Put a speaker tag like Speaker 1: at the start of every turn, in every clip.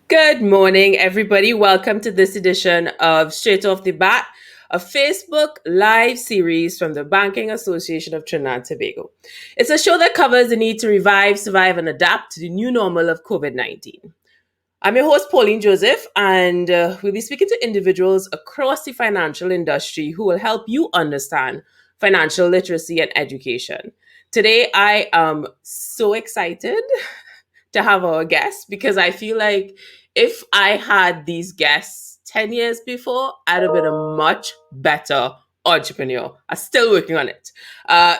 Speaker 1: Good morning, everybody. Welcome to this edition of Straight Off the Bat, a Facebook live series from the Banking Association of Trinidad Tobago. It's a show that covers the need to revive, survive, and adapt to the new normal of COVID 19. I'm your host, Pauline Joseph, and we'll be speaking to individuals across the financial industry who will help you understand financial literacy and education. Today, I am so excited to have our guests because I feel like if I had these guests 10 years before, I'd have been a much better entrepreneur. I'm still working on it.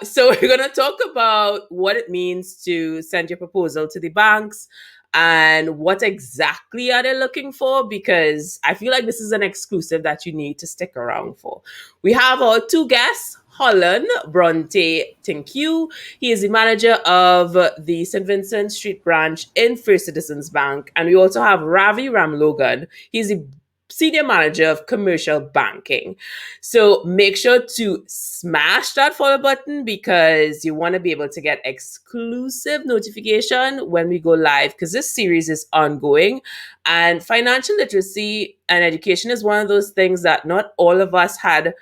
Speaker 1: So, we're going to talk about what it means to send your proposal to the banks and what exactly are they looking for, because I feel like this is an exclusive that you need to stick around for. We have our two guests, Holland, Bronte, Tinkew. He is the manager of the St. Vincent Street branch in First Citizens Bank. And we also have Ravi Ramlogan. He's the senior manager of commercial banking. So make sure to smash that follow button because you want to be able to get exclusive notification when we go live, because this series is ongoing. And financial literacy and education is one of those things that not all of us had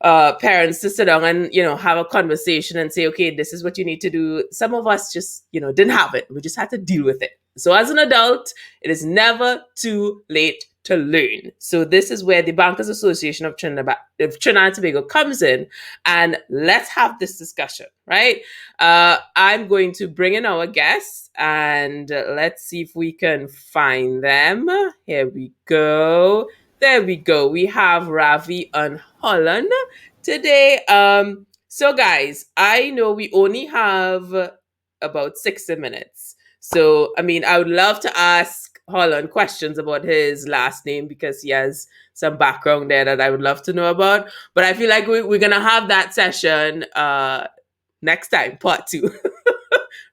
Speaker 1: parents to sit down and have a conversation and say, okay, this is what you need to do. Some of us just didn't have it. We just had to deal with it. So as an adult, it is never too late to learn. So this is where the Bankers Association of Trinidad and Tobago comes in, and let's have this discussion, right? I'm going to bring in our guests and let's see if we can find them. Here we go. There we go. We have Ravi and Holland today. So guys, I know we only have about 60 minutes. So I would love to ask Holland questions about his last name because he has some background there that I would love to know about. But I feel like we're gonna have that session next time, part two.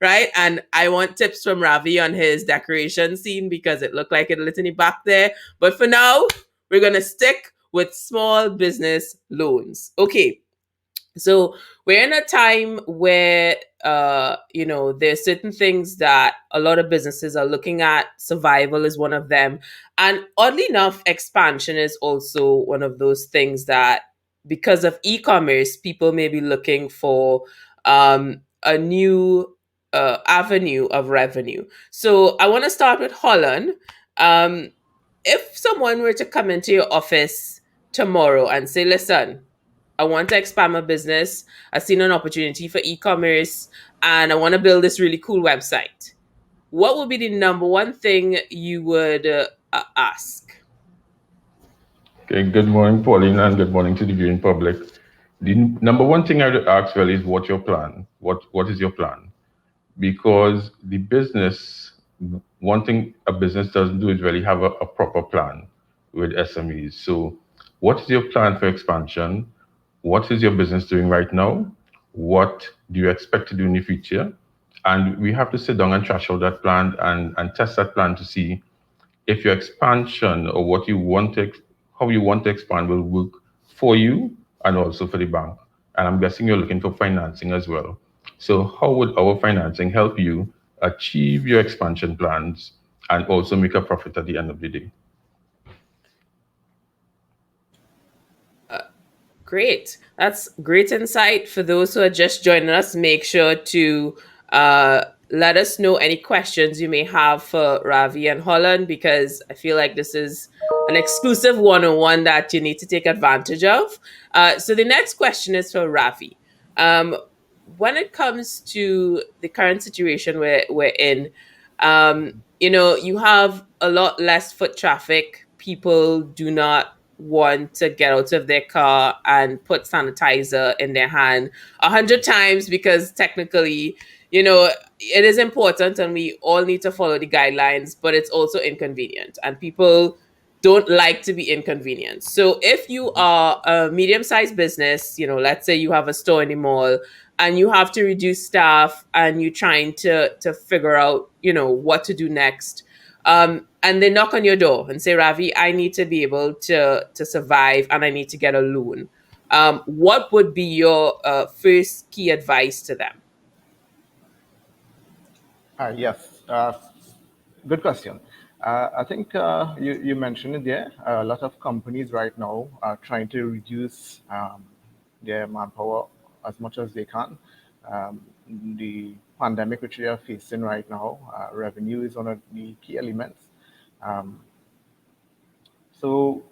Speaker 1: Right? And I want tips from Ravi on his decoration scene because it looked like it lit in the back there. But for now, we're going to stick with small business loans. Okay. So we're in a time where, there's certain things that a lot of businesses are looking at. Survival is one of them. And oddly enough, expansion is also one of those things that, because of e-commerce, people may be looking for a new avenue of revenue. So I want to start with Holland. Um, if someone were to come into your office tomorrow and say, listen, I want to expand my business. I've seen an opportunity for e-commerce and I want to build this really cool website. What would be the number one thing you would ask?
Speaker 2: Okay, good morning, Pauline, and good morning to the viewing public. The number one thing I would ask really is what's your plan? What is your plan? Because the business, one thing a business doesn't do is really have a proper plan with SMEs. So what is your plan for expansion? What is your business doing right now? What do you expect to do in the future? And we have to sit down and trash out that plan and test that plan to see if your expansion or what you want to, how you want to expand will work for you and also for the bank. And I'm guessing you're looking for financing as well. So how would our financing help you achieve your expansion plans and also make a profit at the end of the day?
Speaker 1: Great. That's great insight. For those who are just joining us, make sure to let us know any questions you may have for Ravi and Holland, because I feel like this is an exclusive one-on-one that you need to take advantage of. So the next question is for Ravi. When it comes to the current situation we're in, you have a lot less foot traffic. People do not want to get out of their car and put sanitizer in their hand 100 times because technically, it is important and we all need to follow the guidelines, but it's also inconvenient and people don't like to be inconvenienced. So if you are a medium-sized business, let's say you have a store in the mall and you have to reduce staff and you're trying to figure out, what to do next. And they knock on your door and say, Ravi, I need to be able to survive and I need to get a loan. What would be your first key advice to them?
Speaker 3: Yes, good question. I think you mentioned it there. A lot of companies right now are trying to reduce their manpower as much as they can. Um, the pandemic which we are facing right now, revenue is one of the key elements. Um, so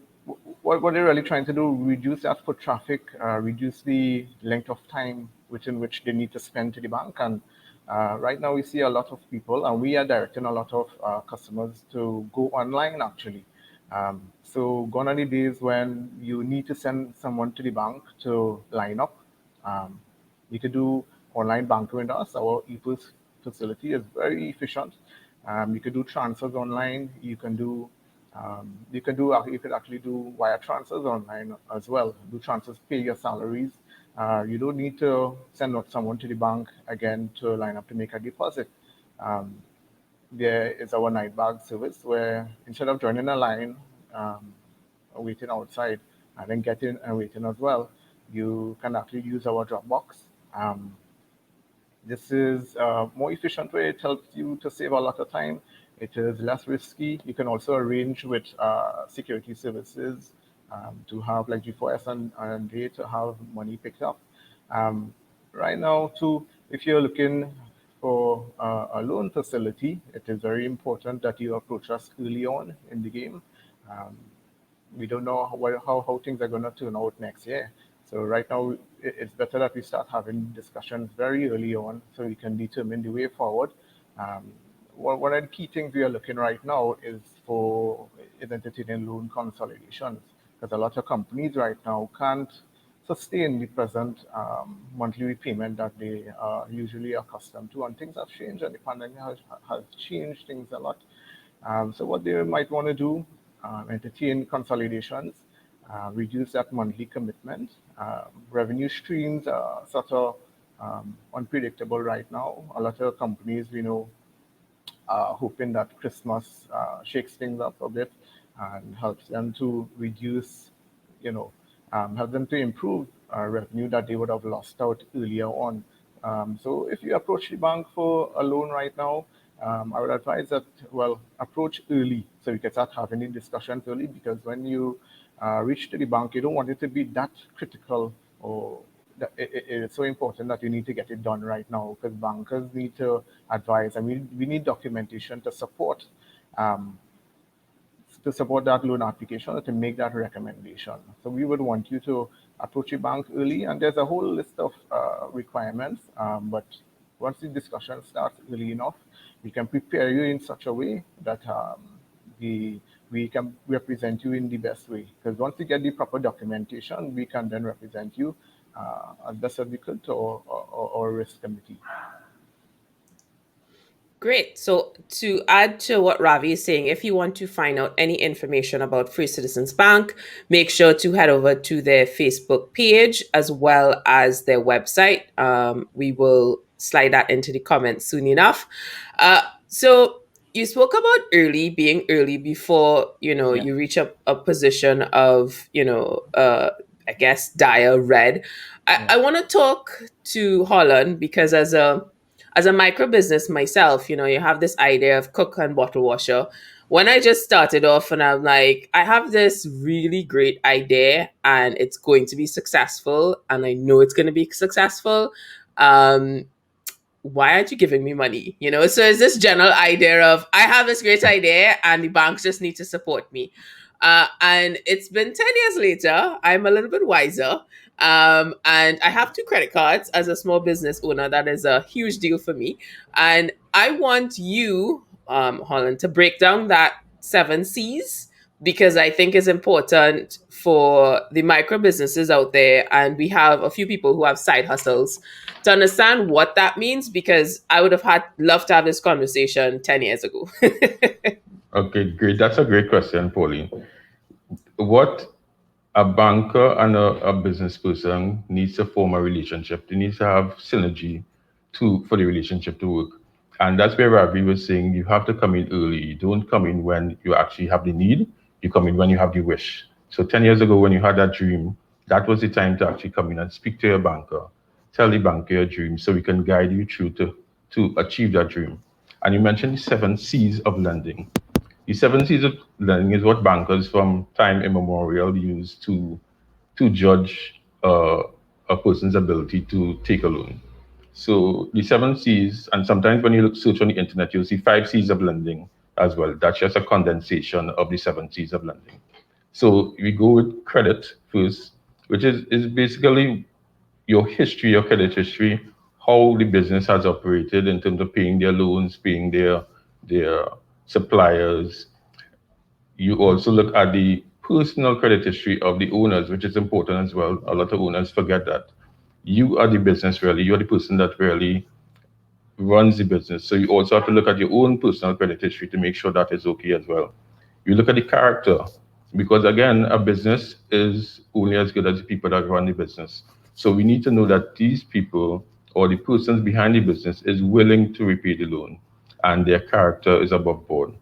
Speaker 3: what they're really trying to do, reduce that foot traffic, reduce the length of time within which they need to spend to the bank. And right now we see a lot of people, and we are directing a lot of customers to go online actually. So gone are the days when you need to send someone to the bank to line up. Um, you can do online banking with us. Our ePulse facility is very efficient. You can do transfers online. You could actually do wire transfers online as well. Do transfers, pay your salaries. You don't need to send out someone to the bank again to line up to make a deposit. Um, there is our night bag service where instead of joining a line, um, waiting outside and then getting and waiting as well, you can actually use our drop box. This is a more efficient way. It helps you to save a lot of time. It is less risky. You can also arrange with security services to have like G4S and J to have money picked up. Um, right now, too, if you're looking for a loan facility, it is very important that you approach us early on in the game. Um, we don't know how things are going to turn out next year. So right now, it's better that we start having discussions very early on so we can determine the way forward. Um, one of the key things we are looking right now is entertaining loan consolidations because a lot of companies right now can't sustain the present monthly repayment that they are usually accustomed to. And things have changed, and the pandemic has changed things a lot. So what they might want to do, entertain consolidations, reduce that monthly commitment. Revenue streams are sort of unpredictable right now. A lot of companies we know hoping that Christmas shakes things up a bit and helps them to reduce, help them to improve revenue that they would have lost out earlier on. So if you approach the bank for a loan right now, I would advise that, well, approach early so you can start having the discussions early because when you reach to the bank, you don't want it to be that critical or it's so important that you need to get it done right now because bankers need to advise and we need documentation um, to support that loan application or to make that recommendation. So we would want you to approach your bank early, and there's a whole list of requirements. But once the discussion starts early enough, we can prepare you in such a way that the we can represent you in the best way. Because once you get the proper documentation, we can then represent you as best as we could to our risk committee.
Speaker 1: Great. So, to add to what Ravi is saying, if you want to find out any information about Free Citizens Bank, make sure to head over to their Facebook page as well as their website. We will slide that into the comments soon enough. So, you spoke about being early before
Speaker 3: Yeah,
Speaker 1: you reach a position of I guess dire red.
Speaker 3: yeah,
Speaker 1: I want to talk to Holland because as a micro business myself, you have this idea of cook and bottle washer. When I just started off and I'm like, I have this really great idea and it's going to be successful and I know it's going to be successful. Um, why aren't you giving me money? So it's this general idea of I have this great idea and the banks just need to support me. And it's been 10 years later. I'm a little bit wiser. And I have two credit cards as a small business owner. That is a huge deal for me. And I want you, Holland, to break down that seven C's because I think is important for the micro businesses out there. And we have a few people who have side hustles to understand what that means because I would have had loved to have this conversation 10 years ago.
Speaker 2: Okay, great. That's a great question, Pauline. What a banker and a business person needs to form a relationship. They need to have synergy for the relationship to work. And that's where Ravi was saying you have to come in early. You don't come in when you actually have the need. You come in when you have the wish. So 10 years ago, when you had that dream, that was the time to actually come in and speak to your banker. Tell the banker your dream so we can guide you through to achieve that dream. And you mentioned the seven C's of lending. The seven C's of lending is what bankers from time immemorial use to judge a person's ability to take a loan. So the seven C's, and sometimes when you look search on the internet, you'll see five C's of lending as well. That's just a condensation of the seven C's of lending. So we go with credit first, which is basically your history, your credit history, how the business has operated in terms of paying their loans, paying their suppliers. You also look at the personal credit history of the owners, which is important as well. A lot of owners forget that you are the business really. You're the person that really runs the business. So you also have to look at your own personal credit history to make sure that is okay as well. You look at the character, because again, a business is only as good as the people that run the business. So we need to know that these people or the persons behind the business is willing to repay the loan and their character is above board.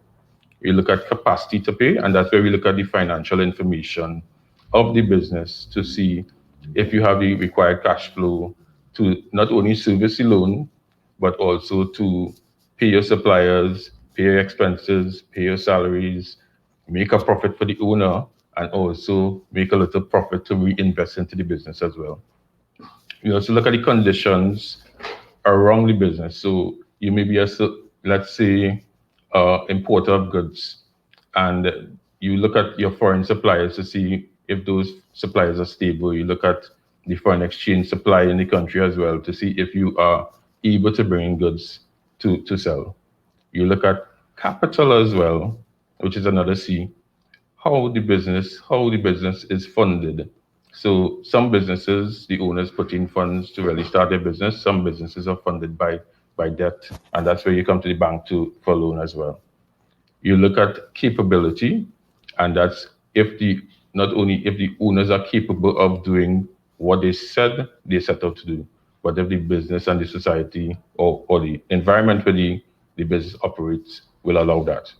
Speaker 2: We look at capacity to pay, and that's where we look at the financial information of the business to see if you have the required cash flow to not only service the loan, but also to pay your suppliers, pay your expenses, pay your salaries, make a profit for the owner, and also make a little profit to reinvest into the business as well. We also look at the conditions around the business. So you may be let's say, importer of goods, and you look at your foreign suppliers to see if those suppliers are stable. You look at the foreign exchange supply in the country as well to see if you are able to bring in goods to sell. You look at capital as well, which is another C, how the business is funded. So some businesses, the owners put in funds to really start their business. Some businesses are funded by debt, and that's where you come to the bank to for loan as well. You look at capability, and that's if the not only if the owners are capable of doing what they said they set out to do, but if the business and the society or the environment where the business operates will allow that.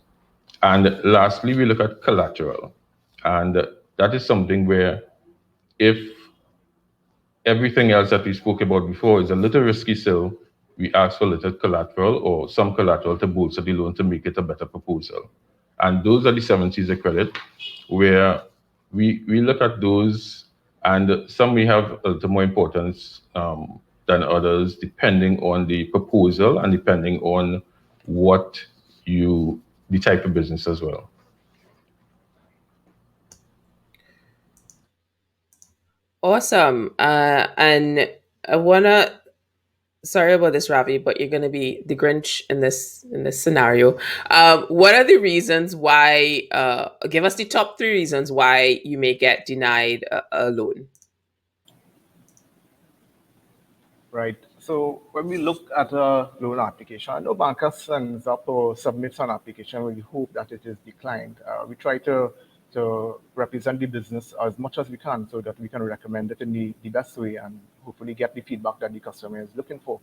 Speaker 2: And lastly, we look at collateral. And that is something where if everything else that we spoke about before is a little risky still, we ask for little collateral or some collateral to bolster the loan to make it a better proposal. And those are the seven C's of credit where we look at those, and some may have a little more importance than others depending on the proposal and depending on what the type of business as well.
Speaker 1: Awesome. And I wanna sorry about this, Ravi, but you're gonna be the Grinch in this scenario. What are the reasons why? Give us the top three reasons why you may get denied a loan.
Speaker 3: Right. So when we look at a loan application, I know banker sends up or submits an application where we hope that it is declined. We try to represent the business as much as we can so that we can recommend it in the best way and hopefully get the feedback that the customer is looking for.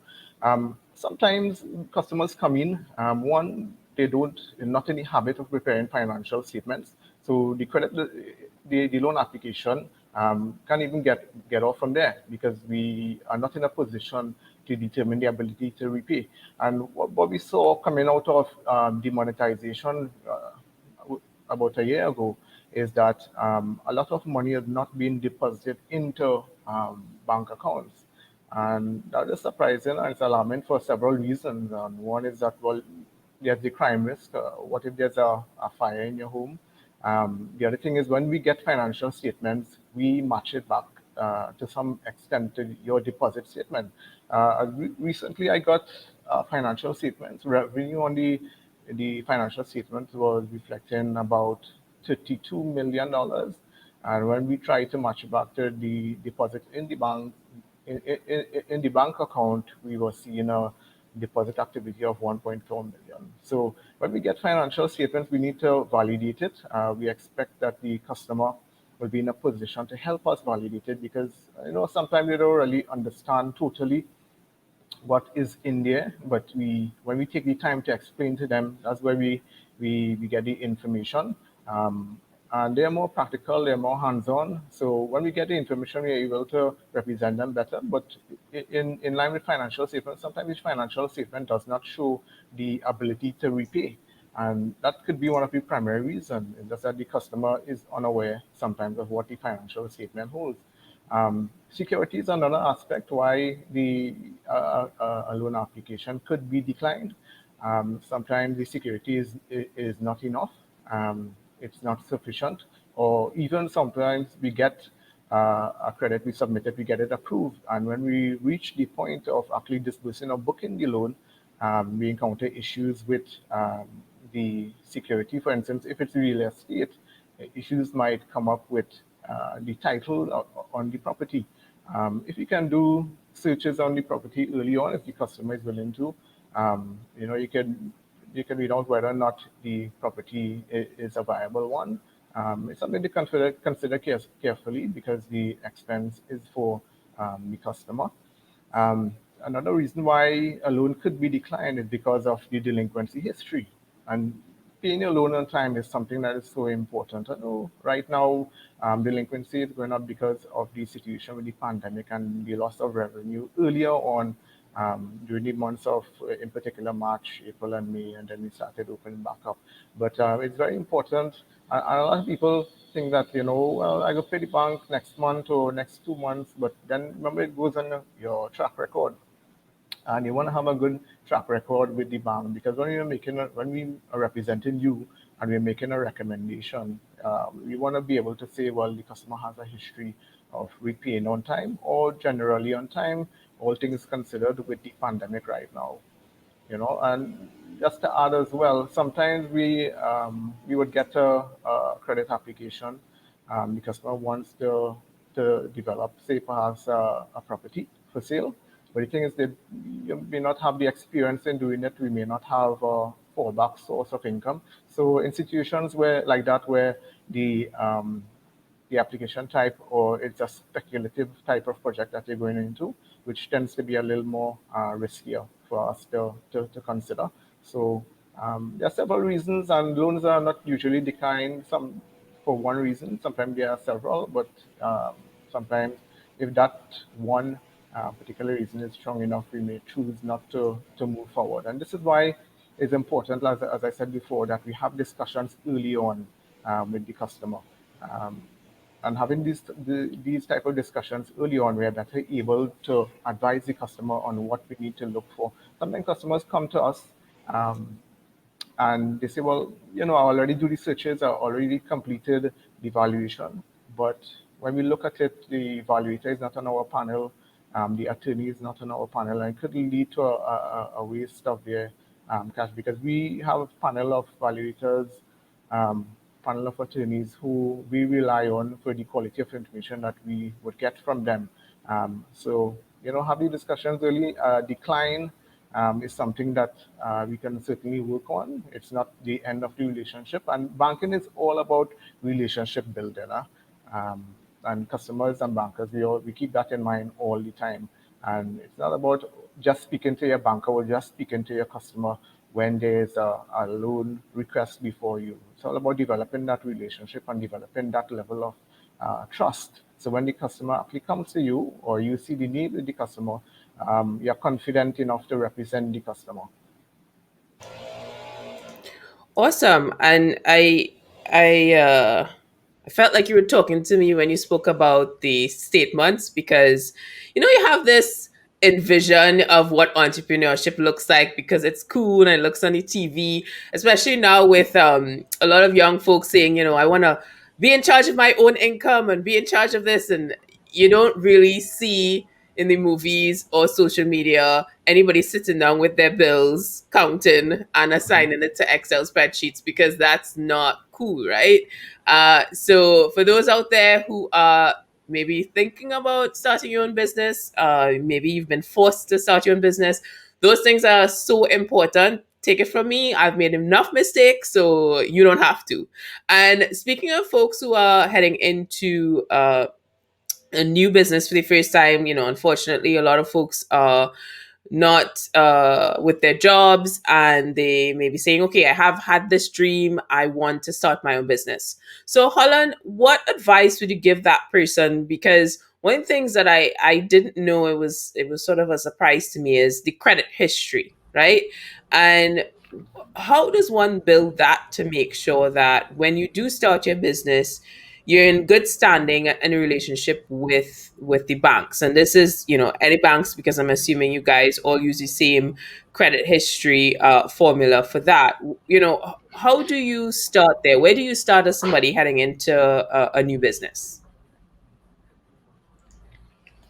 Speaker 3: Sometimes customers come in, one, they're not in the habit of preparing financial statements. So the loan application can't even get off from there because we are not in a position to determine the ability to repay. And what we saw coming out of demonetization about a year ago is that a lot of money has not been deposited into bank accounts. And that is surprising and it's alarming for several reasons. One is that, well, there's the crime risk. What if there's a fire in your home? The other thing is when we get financial statements, we match it back to some extent to your deposit statement. Recently, I got financial statements. Revenue on the financial statements was reflecting about $32 million. And when we try to match it back to the deposit in the bank, in the bank account, we were seeing a deposit activity of 1.4 million. So when we get financial statements, we need to validate it. We expect that the customer will be in a position to help us validate it because sometimes they don't really understand totally what is in there, but when we take the time to explain to them, that's where we get the information. And they're more practical, they're more hands-on. So when we get the information, we're able to represent them better. But in line with financial statements, sometimes each financial statement does not show the ability to repay. And that could be one of the primary reasons, just that the customer is unaware sometimes of what the financial statement holds. Security is another aspect why a loan application could be declined. Sometimes the security is not enough, it's not sufficient, or even sometimes we get a credit we submitted, we get it approved. And when we reach the point of actually disbursing or booking the loan, we encounter issues with the security. For instance, if it's real estate, issues might come up with the title on the property. If you can do searches on the property early on, if the customer is willing to, you can read out whether or not the property is a viable one. It's something to consider carefully because the expense is for the customer. Um, Another reason why a loan could be declined is because of the delinquency history. And paying your loan on time is something that is so important. I know right now delinquency is going up because of the situation with the pandemic and the loss of revenue earlier on during the months of, in particular, March, April, and May, and then we started opening back up. But it's very important. And a lot of people think that, well, I go pay the bank next month or next 2 months, but then remember it goes on your track record, and you want to have a good track record with the bank, because when we are representing you and we're making a recommendation, we want to be able to say, well, the customer has a history of repaying on time or generally on time, all things considered with the pandemic right now. And just to add as well, sometimes we would get a credit application. The customer wants to develop, say, perhaps a property for sale, but the thing is, they you may not have the experience in doing it. We may not have a fallback source of income. So institutions where like that, where the application type, or it's a speculative type of project that you're going into, which tends to be a little more riskier for us to consider. So there are several reasons, and loans are not usually declined for one reason. Sometimes there are several, but sometimes if that one particular reason is strong enough, we may choose not to move forward. And this is why it's important, as I said before, that we have discussions early on with the customer. Um, and having these type of discussions early on, we are better able to advise the customer on what we need to look for. Sometimes customers come to us um, and they say, well, I already do the searches, I already completed the evaluation, but when we look at it, the evaluator is not on our panel, the attorney is not on our panel, and it could lead to a waste of their cash, because we have a panel of evaluators, um, panel of attorneys who we rely on for the quality of information that we would get from them. So, having discussions early, decline is something that we can certainly work on. It's not the end of the relationship. And banking is all about relationship building. And customers and bankers, we keep that in mind all the time. And it's not about just speaking to your banker or just speaking to your customer when there's a loan request before you. It's all about developing that relationship and developing that level of trust. So when the customer actually comes to you, or you see the need with the customer, you're confident enough to represent the customer.
Speaker 1: Awesome. And I felt like you were talking to me when you spoke about the statements, because you have this envision of what entrepreneurship looks like because it's cool and it looks on the TV, especially now with a lot of young folks saying, I want to be in charge of my own income and be in charge of this, and you don't really see in the movies or social media anybody sitting down with their bills, counting and assigning it to Excel spreadsheets, because that's not cool, right? So for those out there who are maybe thinking about starting your own business, maybe you've been forced to start your own business, those things are so important. Take it from me, I've made enough mistakes, so you don't have to. And speaking of folks who are heading into a new business for the first time, unfortunately, a lot of folks are not with their jobs, and they may be saying, okay, I have had this dream, I want to start my own business. So Holland, what advice would you give that person? Because one of the things that I didn't know, it was sort of a surprise to me, is the credit history, right? And how does one build that to make sure that when you do start your business, you're in good standing and a relationship with the banks? And this is, any banks, because I'm assuming you guys all use the same credit history formula for that. How do you start there? Where do you start as somebody heading into a new business?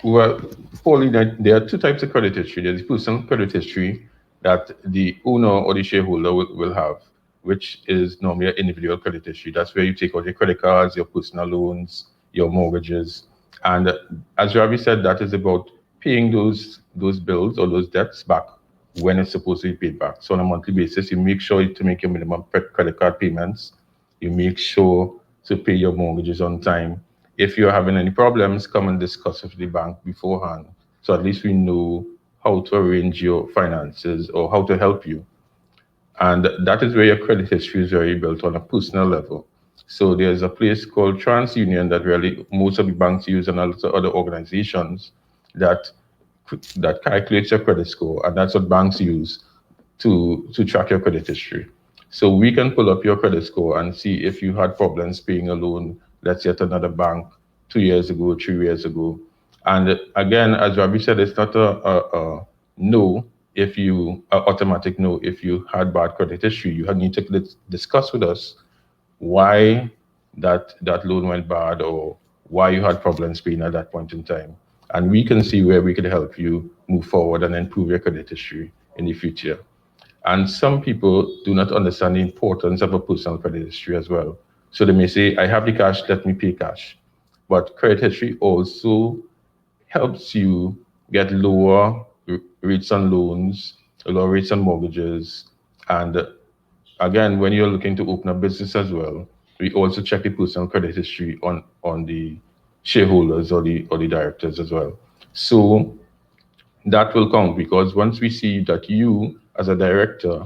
Speaker 2: Well, Pauline, there are two types of credit history. There's personal credit history that the owner or the shareholder will have, which is normally an individual credit history. That's where you take out your credit cards, your personal loans, your mortgages. And as Ravi said, that is about paying those bills or those debts back when it's supposed to be paid back. So on a monthly basis, you make sure to make your minimum credit card payments. You make sure to pay your mortgages on time. If you're having any problems, come and discuss with the bank beforehand. So at least we know how to arrange your finances or how to help you. And that is where your credit history is very built on a personal level. So there's a place called TransUnion that really most of the banks use and also other organizations that that calculates your credit score, and that's what banks use to track your credit history. So we can pull up your credit score and see if you had problems paying a loan, let's say at another bank 2 years ago, 3 years ago. And again, as Ravi said, it's not a no if you automatic no if you had bad credit history. You need to discuss with us why that loan went bad or why you had problems paying at that point in time. And we can see where we could help you move forward and improve your credit history in the future. And some people do not understand the importance of a personal credit history as well. So they may say, I have the cash, let me pay cash. But credit history also helps you get lower rates on loans, lower rates on mortgages. And again, when you're looking to open a business as well, we also check the personal credit history on the shareholders or the directors as well. So that will count because once we see that you, as a director,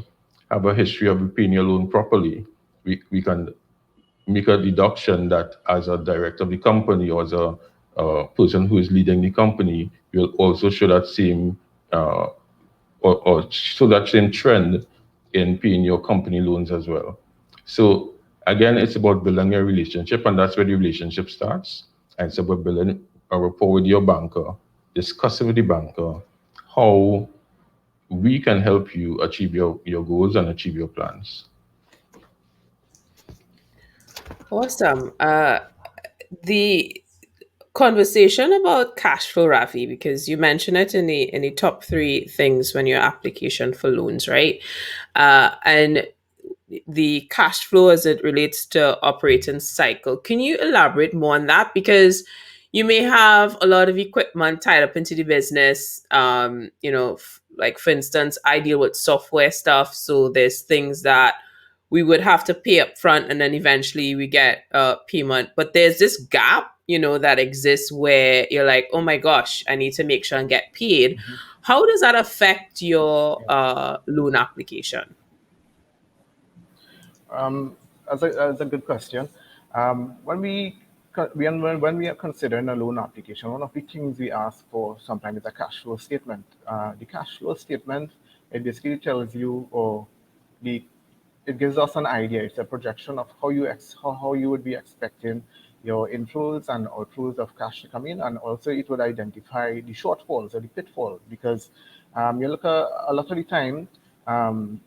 Speaker 2: have a history of repaying your loan properly, we can make a deduction that as a director of the company or as a person who is leading the company, you'll also show that same uh, or show that same trend in paying your company loans as well. So again, it's about building a relationship, and that's where the relationship starts. And it's about building a rapport with your banker, discussing with the banker how we can help you achieve your goals and achieve your plans.
Speaker 1: Awesome. The conversation about cash flow, Ravi, because you mentioned it in the top three things when your application for loans, right? And the cash flow as it relates to operating cycle. Can you elaborate more on that? Because you may have a lot of equipment tied up into the business. Like for instance, I deal with software stuff, so there's things that we would have to pay up front and then eventually we get payment. But there's this gap, that exists where you're like, oh my gosh, I need to make sure and get paid.
Speaker 3: Mhm.
Speaker 1: How does that affect your
Speaker 3: Yeah.
Speaker 1: loan application?
Speaker 3: Um, as a good question. When when we are considering a loan application, one of the things we ask for sometimes is a cash flow statement. The cash flow statement, it basically tells you, or the it gives us an idea. It's a projection of how you would be expecting your inflows and outflows of cash to come in, and also it would identify the shortfalls or the pitfalls because you look at a lot of the time. Um,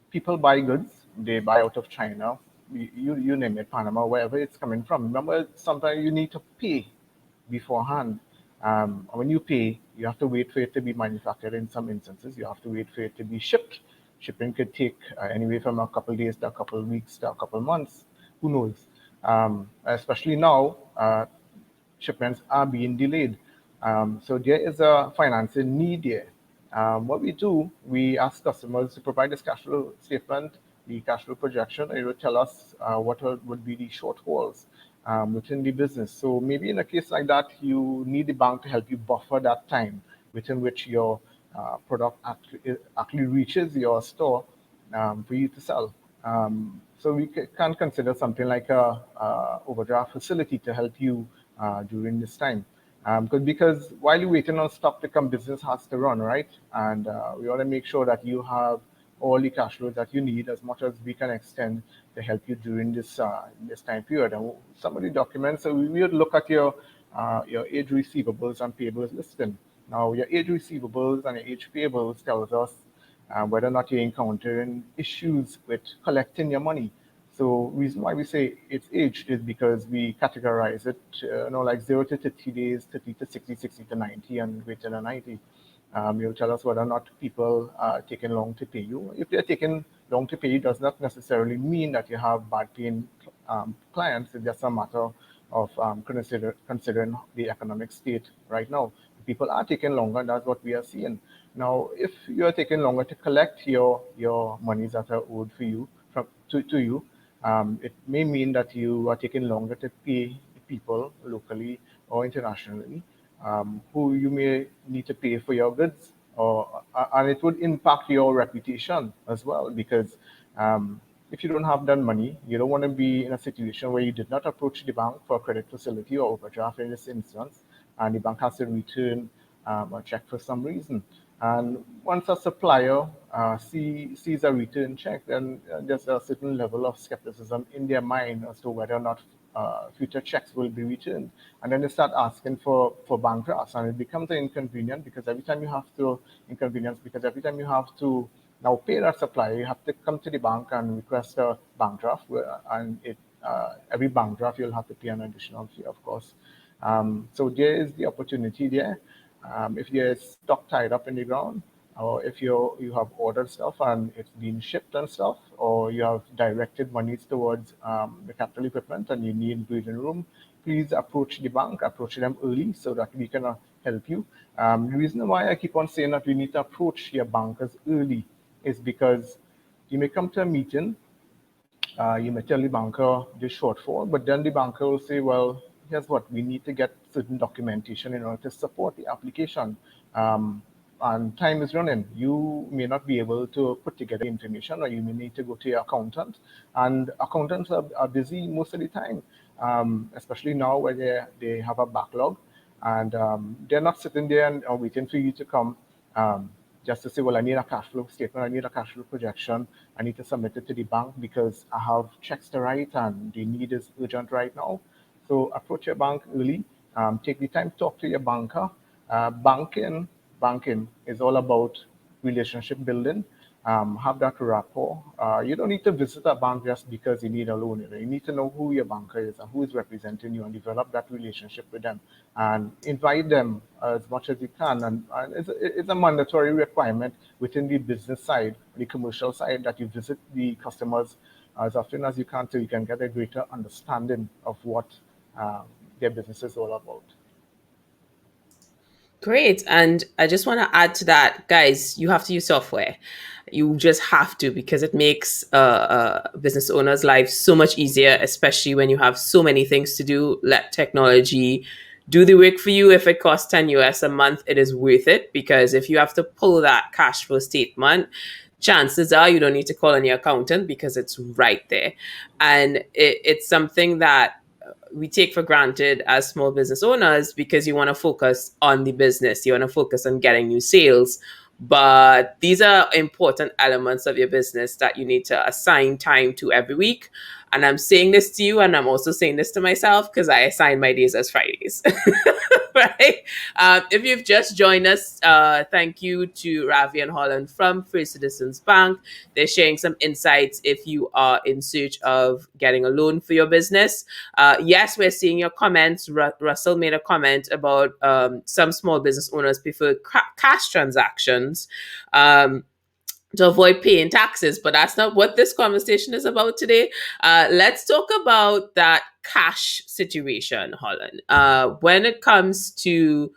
Speaker 3: People buy goods, they buy out of China, you name it, Panama, wherever it's coming from. Remember, sometimes you need to pay beforehand. When you pay, you have to wait for it to be manufactured in some instances. You have to wait for it to be shipped. Shipping could take anywhere from a couple of days to a couple of weeks to a couple of months. Who knows? Especially now, shipments are being delayed. So there is a financing need there. What we do, we ask customers to provide this cash flow statement, the cash flow projection, and it will tell us what would be the shortfalls within the business. So maybe in a case like that, you need the bank to help you buffer that time within which your product actually reaches your store for you to sell. So we can consider something like a overdraft facility to help you during this time. Because while you're waiting on stock to come, business has to run, right? And we want to make sure that you have all the cash flow that you need as much as we can extend to help you during this time period. And some of the documents, so we would look at your age receivables and payables listing. Now, your age receivables and your age payables tells us whether or not you're encountering issues with collecting your money. So reason why we say it's aged is because we categorize it, like 0 to 30 days, 30 to 60, 60 to 90, and greater than 90. You'll tell us whether or not people are taking long to pay you. If they're taking long to pay you, does not necessarily mean that you have bad paying clients. It's just a matter of considering the economic state right now. People are taking longer. That's what we are seeing. Now, if you are taking longer to collect your monies that are owed for you to you, it may mean that you are taking longer to pay people locally or internationally who you may need to pay for your goods, and it would impact your reputation as well because if you don't have that money, you don't want to be in a situation where you did not approach the bank for a credit facility or overdraft in this instance, and the bank has to return a check for some reason. And once a supplier sees a return check, then there's a certain level of skepticism in their mind as to whether or not future checks will be returned. And then they start asking for bank drafts, and it becomes an inconvenience because every time you have to now pay that supplier, you have to come to the bank and request a bank draft, and every bank draft you'll have to pay an additional fee, of course. So there is the opportunity there. If there's stock tied up in the ground, or if you have ordered stuff and it's being shipped and stuff, or you have directed monies towards the capital equipment and you need breathing room, please approach the bank, approach them early so that we can help you. The reason why I keep on saying that you need to approach your bankers early is because you may come to a meeting, you may tell the banker the shortfall, but then the banker will say, well, here's what, we need to get certain documentation in order to support the application. And time is running. You may not be able to put together information, or you may need to go to your accountant. And accountants are busy most of the time, especially now where they have a backlog. And they're not sitting there and waiting for you to come just to say, well, I need a cash flow statement, I need a cash flow projection, I need to submit it to the bank because I have checks to write and the need is urgent right now. So approach your bank early, take the time to talk to your banker. Banking is all about relationship building. Have that rapport. You don't need to visit a bank just because you need a loan. You need to know who your banker is and who is representing you, and develop that relationship with them. And invite them as much as you can. And it's a mandatory requirement within the business side, the commercial side, that you visit the customers as often as you can, so you can get a greater understanding of what their business is all about.
Speaker 1: Great. And I just want to add to that, guys, you have to use software. You just have to, because it makes business owners' lives so much easier, especially when you have so many things to do. Let technology do the work for you. If it costs 10 US a month, it is worth it, because if you have to pull that cash flow statement, chances are you don't need to call on your accountant because it's right there. And it's something that we take for granted as small business owners because you want to focus on the business, you want to focus on getting new sales. But these are important elements of your business that you need to assign time to every week. And I'm saying this to you, and I'm also saying this to myself because I assign my days as Fridays. Right? If you've just joined us, thank you to Ravi and Holland from First Citizens Bank. They're sharing some insights if you are in search of getting a loan for your business. Yes, we're seeing your comments. Russell made a comment about some small business owners prefer cash transactions. To avoid paying taxes, but that's not what this conversation is about today. Let's talk about that cash situation, Holland. When it comes to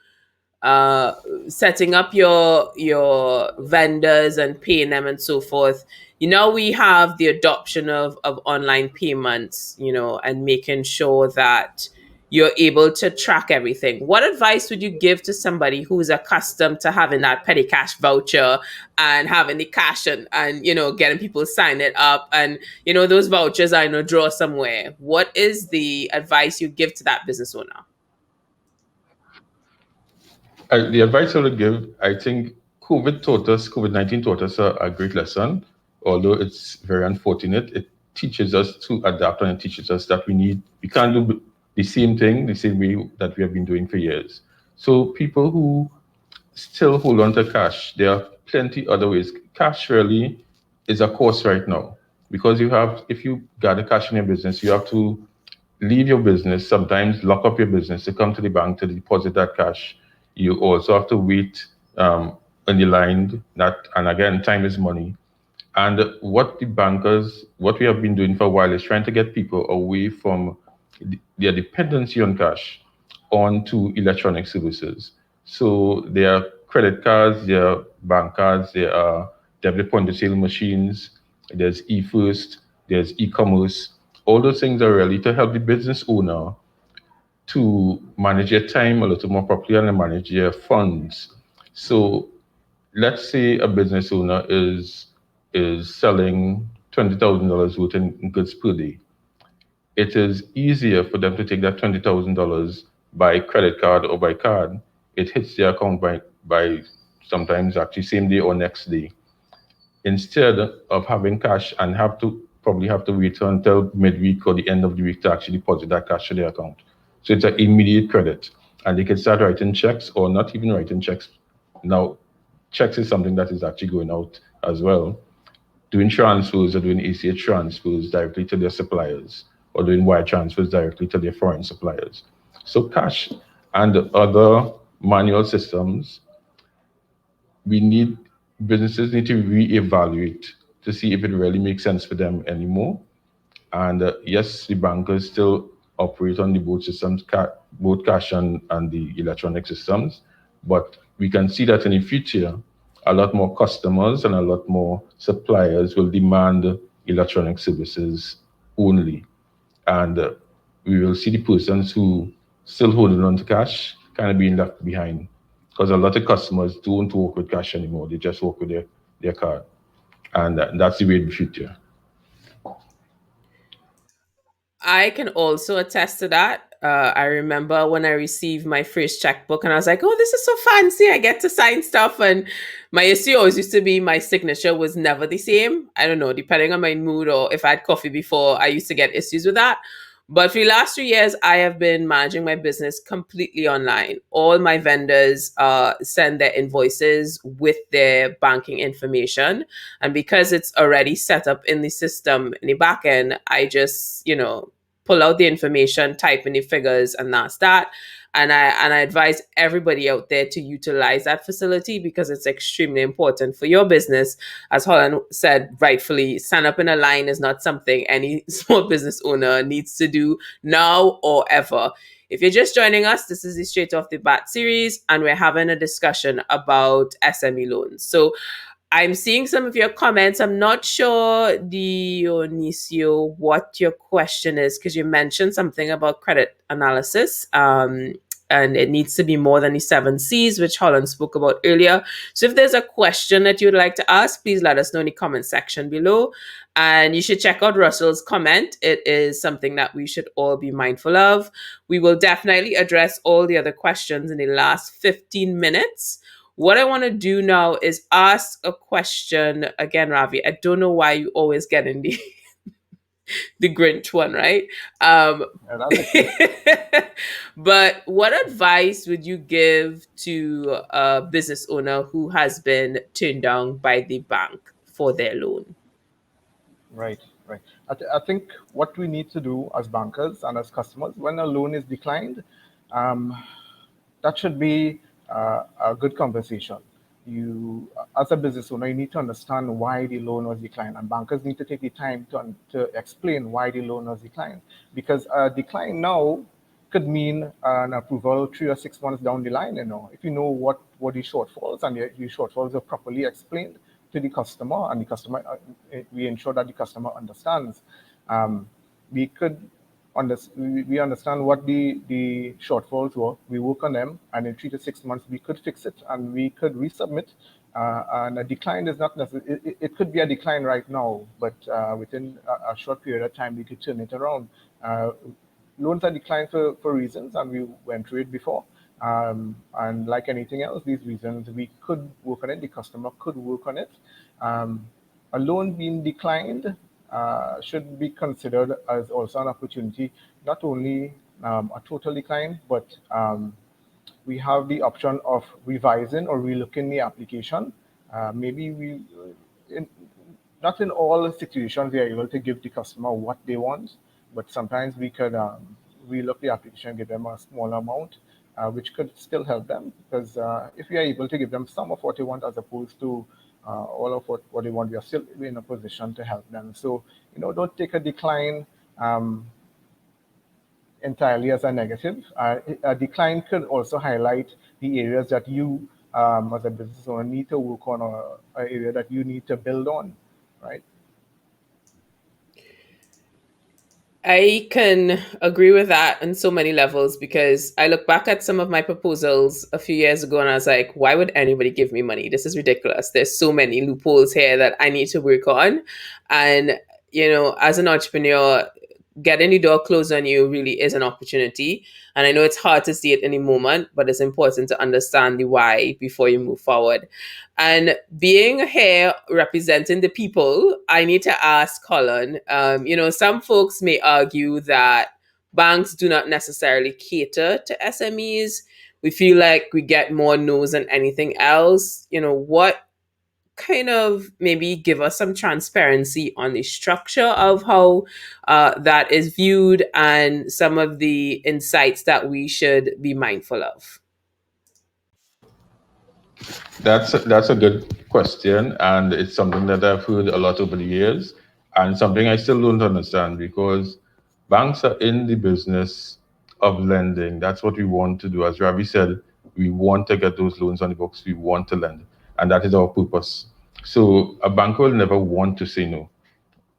Speaker 1: uh, setting up your vendors and paying them and so forth. We have the adoption of online payments, and making sure that you're able to track everything. What advice would you give to somebody who's accustomed to having that petty cash voucher and having the cash and getting people to sign it up, and those vouchers are in a drawer somewhere? What is the advice you give to that business owner?
Speaker 2: The advice I would give, I think COVID-19 taught us a great lesson. although it's very unfortunate, it teaches us to adapt, and it teaches us that we can't do the same thing the same way that we have been doing for years. So people who still hold on to cash, there are plenty other ways. Cash really is a cost right now, because if you gather cash in your business, you have to leave your business, sometimes lock up your business to come to the bank to deposit that cash. You also have to wait on the line. And again, time is money. And what we have been doing for a while is trying to get people away from their dependency on cash onto electronic services. So there are credit cards, there are bank cards, there are debit point of sale machines, there's e-first, there's e-commerce. All those things are really to help the business owner to manage their time a little more properly and manage their funds. So let's say a business owner is selling $20,000 worth in goods per day. It is easier for them to take that $20,000 by credit card or by card. It hits their account by sometimes actually same day or next day, instead of having cash and probably have to wait until midweek or the end of the week to actually deposit that cash to their account. So it's an immediate credit, and they can start writing checks or not even writing checks. Now, checks is something that is actually going out as well, doing transfers or doing ACH transfers directly to their suppliers, or doing wire transfers directly to their foreign suppliers. So cash and other manual systems, we need businesses need to reevaluate to see if it really makes sense for them anymore. And yes, the bankers still operate on the both systems, both cash and the electronic systems. But we can see that in the future, a lot more customers and a lot more suppliers will demand electronic services only. And we will see the persons who still holding on to cash kind of being left behind, because a lot of customers don't work with cash anymore. They just work with their card. And that's the way of the future.
Speaker 1: I can also attest to that. I remember when I received my first checkbook and I was like, oh, this is so fancy. I get to sign stuff. And my issue always used to be my signature was never the same. I don't know, depending on my mood or if I had coffee before, I used to get issues with that. But for the last 3 years, I have been managing my business completely online. All my vendors send their invoices with their banking information. And because it's already set up in the system in the back end, I just, pull out the information, type in the figures, and that's that. And I advise everybody out there to utilize that facility because it's extremely important for your business. As Holland said rightfully, stand up in a line is not something any small business owner needs to do now or ever. If you're just joining us, this is the Straight Off the Bat series, and we're having a discussion about SME loans. So I'm seeing some of your comments. I'm not sure, Dionisio, what your question is, because you mentioned something about credit analysis. And it needs to be more than the 7 C's, which Holland spoke about earlier. So if there's a question that you'd like to ask, please let us know in the comment section below. And you should check out Russell's comment. It is something that we should all be mindful of. We will definitely address all the other questions in the last 15 minutes. What I want to do now is ask a question again, Ravi. I don't know why you always get in the the Grinch one, right?
Speaker 3: Yeah, that's okay.
Speaker 1: But what advice would you give to a business owner who has been turned down by the bank for their loan?
Speaker 3: Right, right. I think what we need to do as bankers and as customers, when a loan is declined, um, that should be a good conversation. You, as a business owner, you need to understand why the loan was declined, and bankers need to take the time to explain why the loan was declined. Because a decline now could mean an approval 3 or 6 months down the line. If you know what the shortfalls and the shortfalls are properly explained to the customer, and the customer, we ensure that the customer understands. We could we understand what the shortfalls were. We work on them, and in 3 to 6 months, we could fix it and we could resubmit. And a decline is not necessarily, it could be a decline right now, but within a short period of time, we could turn it around. Loans are declined for reasons, and we went through it before. And like anything else, these reasons, we could work on it, the customer could work on it. a loan being declined should be considered as also an opportunity, not only a total decline, but we have the option of revising or relooking the application. Maybe in, not in all situations we are able to give the customer what they want, but sometimes we could relook the application, give them a small amount, which could still help them, because if we are able to give them some of what they want as opposed to all of what they want, we are still in a position to help them. So, don't take a decline entirely as a negative. A decline could also highlight the areas that you, as a business owner, need to work on, or an area that you need to build on, right?
Speaker 1: I can agree with that on so many levels because I look back at some of my proposals a few years ago and I was like, why would anybody give me money? This is ridiculous. There's so many loopholes here that I need to work on. And, as an entrepreneur, getting the door closed on you really is an opportunity. And I know it's hard to see it in the moment, but it's important to understand the why before you move forward. And being here representing the people, I need to ask Colin. Some folks may argue that banks do not necessarily cater to SMEs. We feel like we get more no's than anything else. What kind of maybe give us some transparency on the structure of how that is viewed and some of the insights that we should be mindful of?
Speaker 2: That's a good question, and it's something that I've heard a lot over the years, and something I still don't understand because banks are in the business of lending. That's what we want to do. As Ravi said, we want to get those loans on the books. We want to lend, and that is our purpose. So a bank will never want to say no.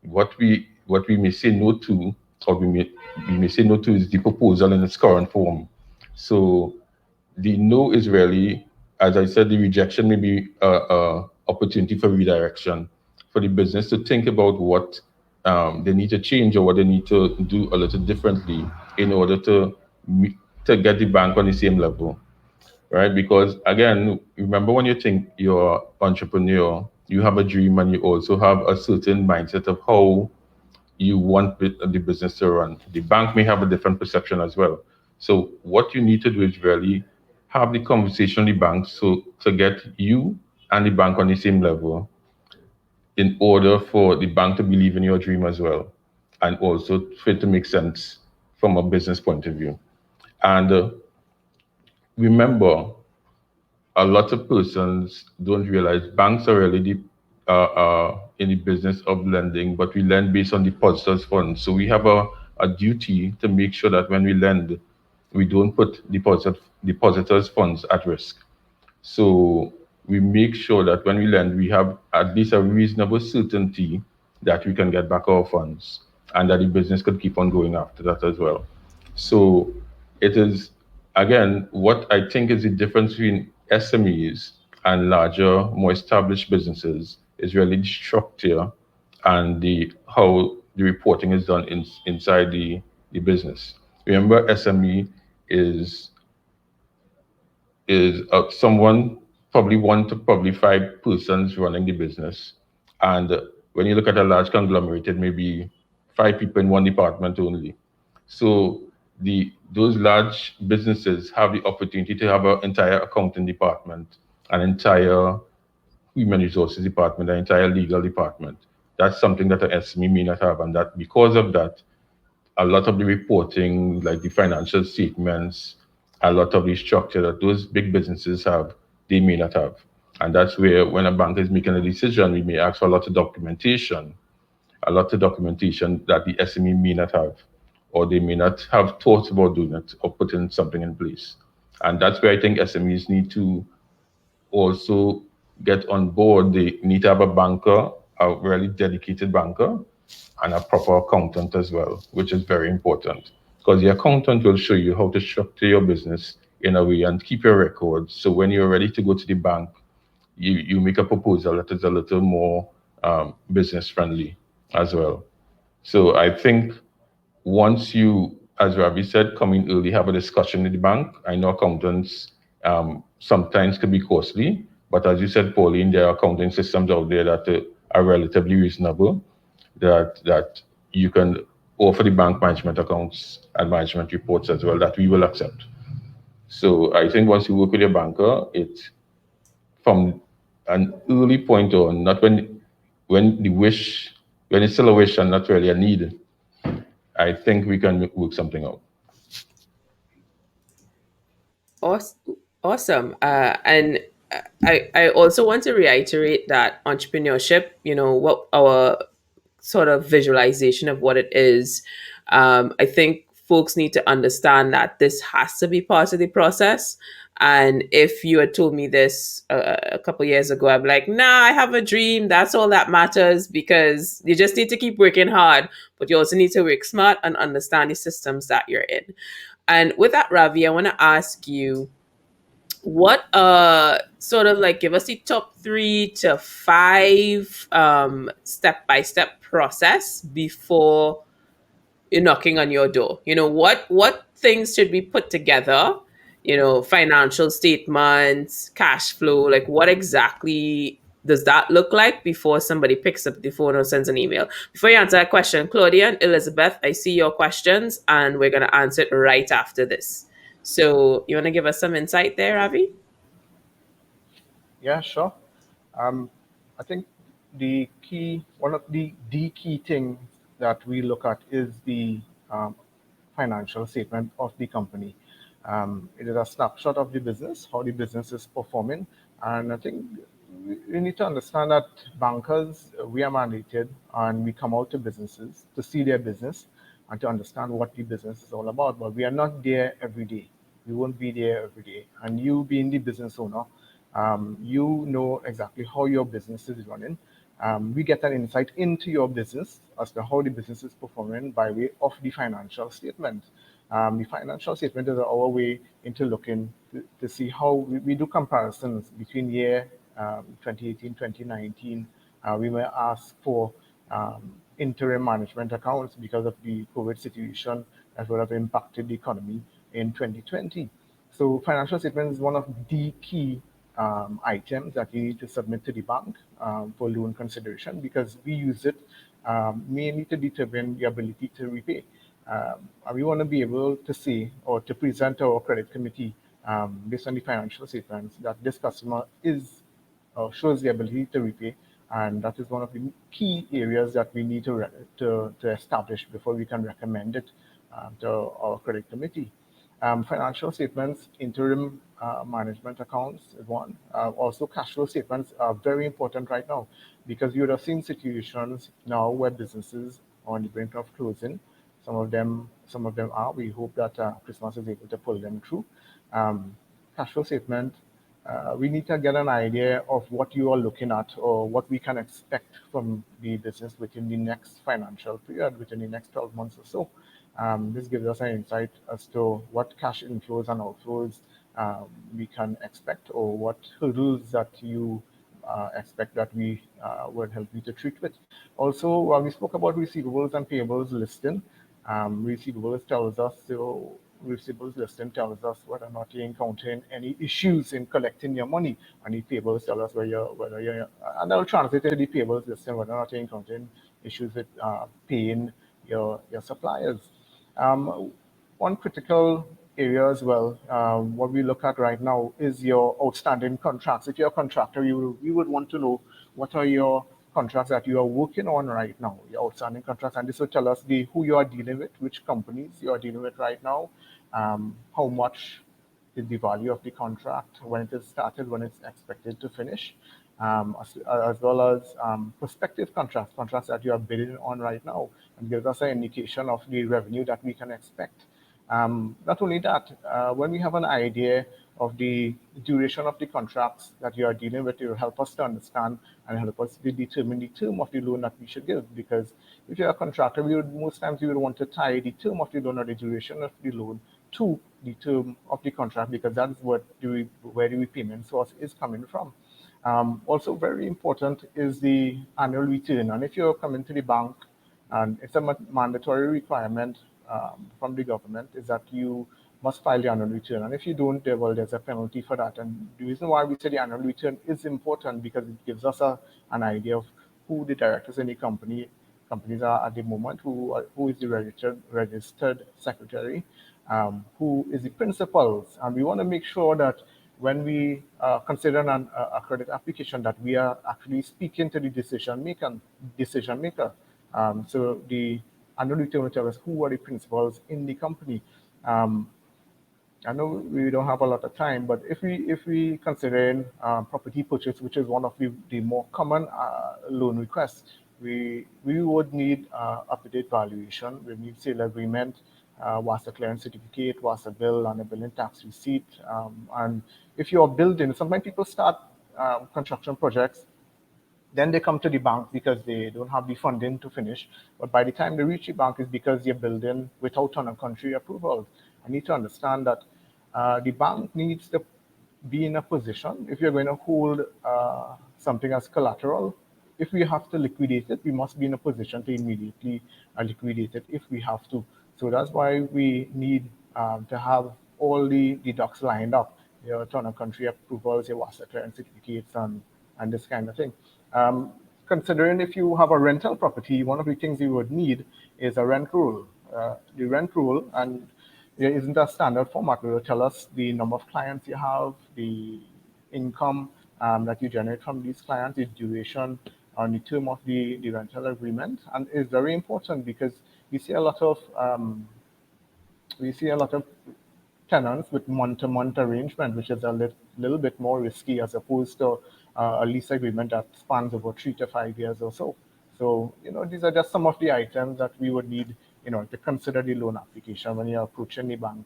Speaker 2: What we may say no to, or we may say no to, is the proposal in its current form. So the no is really, as I said, the rejection may be a opportunity for redirection for the business to think about what they need to change or what they need to do a little differently in order to get the bank on the same level, right? Because again, remember when you think you're entrepreneur, you have a dream and you also have a certain mindset of how you want the business to run. The bank may have a different perception as well. So what you need to do is really have the conversation with the bank so to get you and the bank on the same level in order for the bank to believe in your dream as well, and also for it to make sense from a business point of view. And remember, a lot of persons don't realize banks are really in the business of lending, but we lend based on depositors' funds. So we have a duty to make sure that when we lend, we don't put depositors' funds at risk. So we make sure that when we lend, we have at least a reasonable certainty that we can get back our funds and that the business could keep on going after that as well. So it is, again, what I think is the difference between SMEs and larger, more established businesses is really the structure and the how the reporting is done inside the business. Remember, SME is someone, probably one to probably five persons running the business. And when you look at a large conglomerate, it may be five people in one department only. So those large businesses have the opportunity to have an entire accounting department, an entire human resources department, an entire legal department. That's something that an SME may not have, and that because of that, a lot of the reporting, like the financial statements, a lot of the structure that those big businesses have, they may not have. And that's where, when a bank is making a decision, we may ask for a lot of documentation that the SME may not have, or they may not have thoughts about doing it or putting something in place. And that's where I think SMEs need to also get on board. They need to have a banker, a really dedicated banker, and a proper accountant as well, which is very important. Because the accountant will show you how to structure your business in a way and keep your records. So when you're ready to go to the bank, you make a proposal that is a little more business friendly as well. So I think once you, as Ravi said, come in early, have a discussion with the bank. I know accountants sometimes can be costly, but as you said, Pauline, there are accounting systems out there that are relatively reasonable, that you can offer the bank management accounts and management reports as well, that we will accept. So I think once you work with your banker, it's from an early point on, not when the wish, when it's still a wish and not really a need. I think we can work something out.
Speaker 1: Awesome. And I also want to reiterate that entrepreneurship, what our sort of visualization of what it is. I think folks need to understand that this has to be part of the process. And if you had told me this a couple years ago, I'm like, nah, I have a dream. That's all that matters, because you just need to keep working hard, but you also need to work smart and understand the systems that you're in. And with that, Ravi, I want to ask you, what sort of like, give us the top 3 to 5 step by step process before you're knocking on your door. What things should be put together, financial statements, cash flow, like what exactly does that look like before somebody picks up the phone or sends an email? Before you answer that question, Claudia and Elizabeth, I see your questions and we're going to answer it right after this. So you want to give us some insight there, Ravi?
Speaker 3: Yeah, sure. Um, I think one of the key things that we look at is the um, financial statement of the company. It is a snapshot of the business, how the business is performing. And I think we need to understand that bankers, we are mandated and we come out to businesses to see their business and to understand what the business is all about. But we are not there every day. We won't be there every day. And you being the business owner, you know exactly how your business is running. We get an insight into your business as to how the business is performing by way of the financial statement. The financial statement is our way into looking to see how we do comparisons between year 2018, 2019. We may ask for interim management accounts because of the COVID situation that would have impacted the economy in 2020. So financial statement is one of the key items that you need to submit to the bank for loan consideration, because we use it mainly to determine the ability to repay. And we want to be able to say or to present to our credit committee based on the financial statements that this customer is shows the ability to repay, and that is one of the key areas that we need to establish before we can recommend it to our credit committee. Financial statements, interim management accounts is one. Also, cash flow statements are very important right now, because you would have seen situations now where businesses are on the brink of closing. Some of them are. We hope that Christmas is able to pull them through. Cash flow statement, we need to get an idea of what you are looking at or what we can expect from the business within the next financial period, within the next 12 months or so. This gives us an insight as to what cash inflows and outflows we can expect, or what hurdles that you expect that we would help you to treat with. Also, we spoke about receivables and payables listing. Receivables tells us, so receivables listing tells us whether or not you're encountering any issues in collecting your money, and the payables tell us whether you're, and I'll translate to the payables listing whether or not you're encountering issues with paying your suppliers. Um, One critical area as well, what we look at right now is your outstanding contracts. If you're a contractor, you would want to know what are your contracts that you are working on right now, your outstanding contracts, and this will tell us who you are dealing with, which companies you are dealing with right now, how much is the value of the contract, when it is started, when it's expected to finish, as well as prospective contracts that you are bidding on right now, and gives us an indication of the revenue that we can expect. Not only that, when we have an idea of the duration of the contracts that you are dealing with, it will help us to understand and help us to determine the term of the loan that we should give. Because if you're a contractor, most times you would want to tie the term of the loan or the duration of the loan to the term of the contract, because that's where the repayment source is coming from. Also, very important is the annual return. And if you're coming to the bank, and it's a mandatory requirement from the government, is that you must file the annual return. And if you don't, there's a penalty for that. And the reason why we say the annual return is important, because it gives us an idea of who the directors in the companies are at the moment, who is the registered secretary, who is the principals, and we want to make sure that when we consider a credit application, that we are actually speaking to the decision maker. So the annual return will tell us who are the principals in the company. Um, I know we don't have a lot of time, but if we consider property purchase, which is one of the more common loan requests, we would need up-to-date valuation. We need sale agreement, WASA clearance certificate, WASA bill, and a billing tax receipt. And if you're building, sometimes people start construction projects, then they come to the bank because they don't have the funding to finish. But by the time they reach the bank, it's because you're building without ton of country approvals. I need to understand that the bank needs to be in a position, if you're going to hold something as collateral, if we have to liquidate it, we must be in a position to immediately liquidate it if we have to. So that's why we need to have all the ducks lined up, your ton of country approvals, your WASA clearance certificates, and this kind of thing. Um, Considering if you have a rental property, one of the things you would need is a rent rule. The rent rule, and there isn't a standard format. It will tell us the number of clients you have, the income that you generate from these clients, the duration on the term of the rental agreement. And it's very important because we see a lot of tenants with month-to-month arrangement, which is a little bit more risky as opposed to a lease agreement that spans over 3 to 5 years or so. So, these are just some of the items that we would need, to consider the loan application when you're approaching the bank.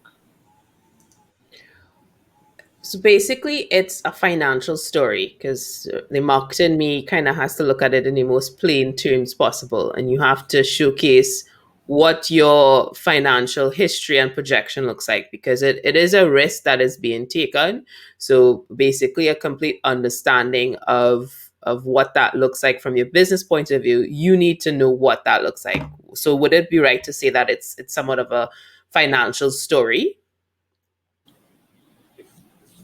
Speaker 1: So basically, it's a financial story because the marketing me kind of has to look at it in the most plain terms possible, and you have to showcase what your financial history and projection looks like because it is a risk that is being taken. So basically, a complete understanding of what that looks like from your business point of view. You need to know what that looks like. So would it be right to say that it's somewhat of a financial story?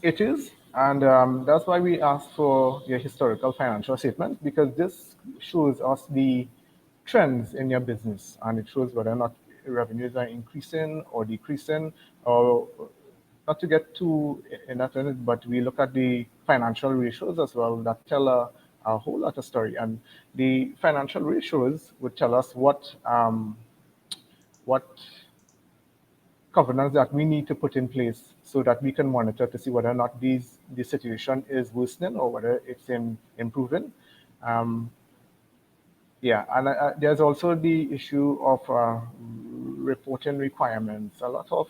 Speaker 3: It is, and that's why we ask for your historical financial statement, because this shows us the trends in your business, and it shows whether or not revenues are increasing or decreasing, or not to get too in that, but we look at the financial ratios as well that tell a whole lot of story, and the financial ratios would tell us what covenants that we need to put in place so that we can monitor to see whether or not the situation is worsening or whether it's improving. Um, yeah, and there's also the issue of reporting requirements. A lot of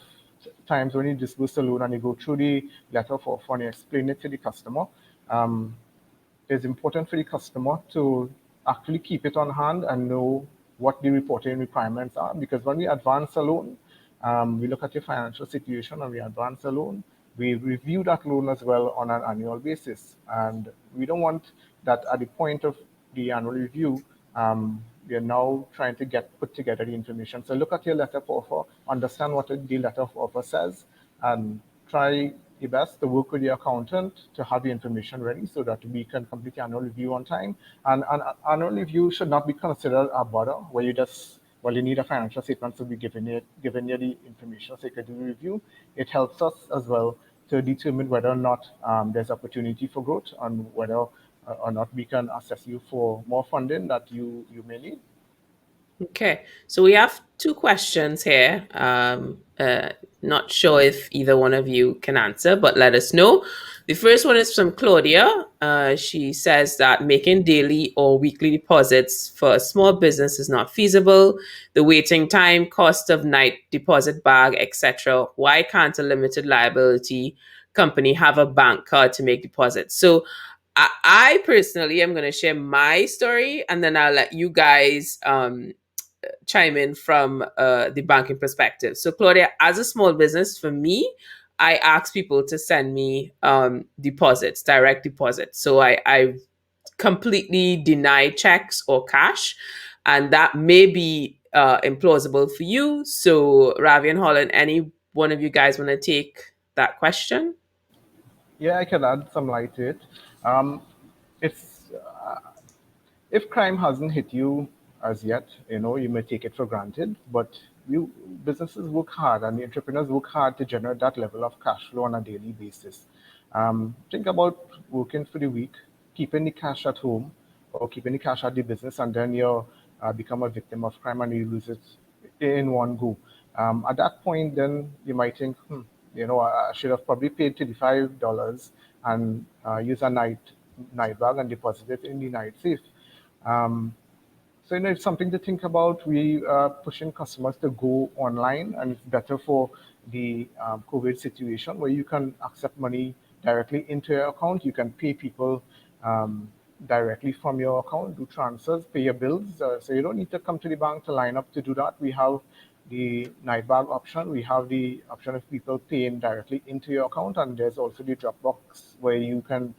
Speaker 3: times when you disburse a loan and you go through the letter of offer and you explain it to the customer, um, it's important for the customer to actually keep it on hand and know what the reporting requirements are. Because when we advance a loan, we look at your financial situation and we advance a loan, we review that loan as well on an annual basis. And we don't want that at the point of the annual review, we are now trying to put together the information. So look at your letter of offer, understand what the letter of offer says, and try your best to work with your accountant to have the information ready so that we can complete the annual review on time. And an annual review should not be considered a bother where you just, well, you need a financial statement to be given you the information so you can do the review. It helps us as well to determine whether or not there's opportunity for growth and whether or not we can assess you for more funding that you may need.
Speaker 1: Okay, so we have two questions here. Not sure if either one of you can answer, but let us know. The first one is from Claudia. She says that making daily or weekly deposits for a small business is not feasible. The waiting time, cost of night deposit bag, etc. Why can't a limited liability company have a bank card to make deposits? So I personally am going to share my story, and then I'll let you guys chime in from the banking perspective. So, Claudia, as a small business, for me, I ask people to send me deposits, direct deposits. So I completely deny checks or cash, and that may be implausible for you. So, Ravi and Holland, any one of you guys want to take that question?
Speaker 3: Yeah, I can add some light to it. Um, it's if crime hasn't hit you as yet, you may take it for granted, but you businesses work hard and the entrepreneurs work hard to generate that level of cash flow on a daily basis. Think about working for the week, keeping the cash at home or keeping the cash at the business, and then you become a victim of crime and you lose it in one go. At that point, then you might think, I should have probably paid $35 and use a night bag and deposit it in the night safe. Um, so it's something to think about. We are pushing customers to go online, and it's better for the COVID situation where you can accept money directly into your account. You can pay people um, directly from your account, do transfers, pay your bills. So you don't need to come to the bank to line up to do that. We have the night bag option. We have the option of people paying directly into your account, and there's also the Dropbox where you can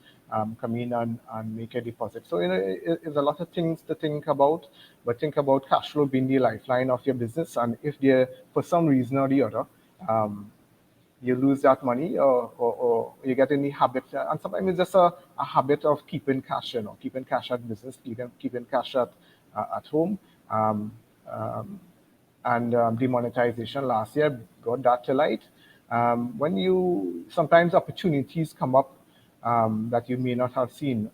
Speaker 3: come in and make a deposit. So it's a lot of things to think about, but think about cash flow being the lifeline of your business. And if there, for some reason or the other, um, you lose that money or you get in the habit, and sometimes it's just a habit of keeping cash, keeping cash at business, keeping cash at home. Um, um, and demonetization last year brought that to light. When you sometimes opportunities come up that you may not have seen,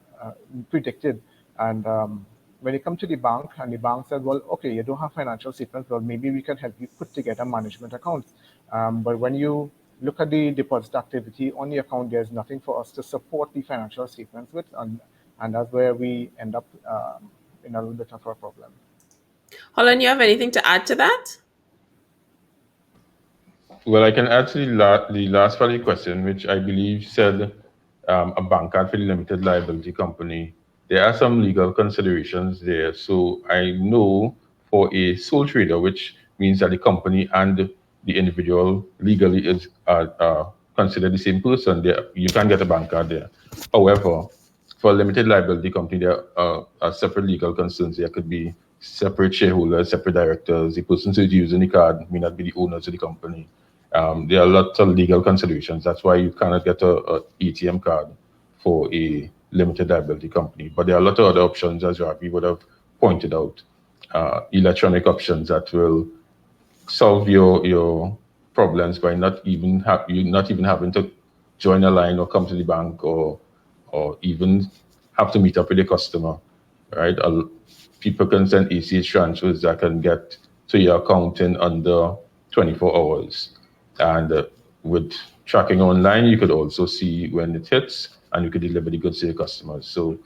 Speaker 3: predicted, and when you come to the bank and the bank said, well, okay, you don't have financial statements, well, maybe we can help you put together management accounts. But when you look at the deposit activity on the account, there's nothing for us to support the financial statements with, and that's where we end up in a little bit of a problem.
Speaker 1: Holland, you have anything to add to that?
Speaker 2: Well, I can answer the last part of the question, which I believe said a banker for the limited liability company. There are some legal considerations there. So I know for a sole trader, which means that the company and the individual legally is considered the same person, there you can get a banker there. However, for a limited liability company, there are separate legal concerns. There could be separate shareholders, separate directors. The persons who's using the card may not be the owners of the company. There are lots of legal considerations. That's why you cannot get a ATM card for a limited liability company. But there are a lot of other options, as Ravi would have pointed out, electronic options that will solve your problems by not even having to join a line or come to the bank or even have to meet up with a customer, right? People can send ACH transfers that can get to your account in under 24 hours. And with tracking online, you could also see when it hits and you could deliver the goods to your customers. So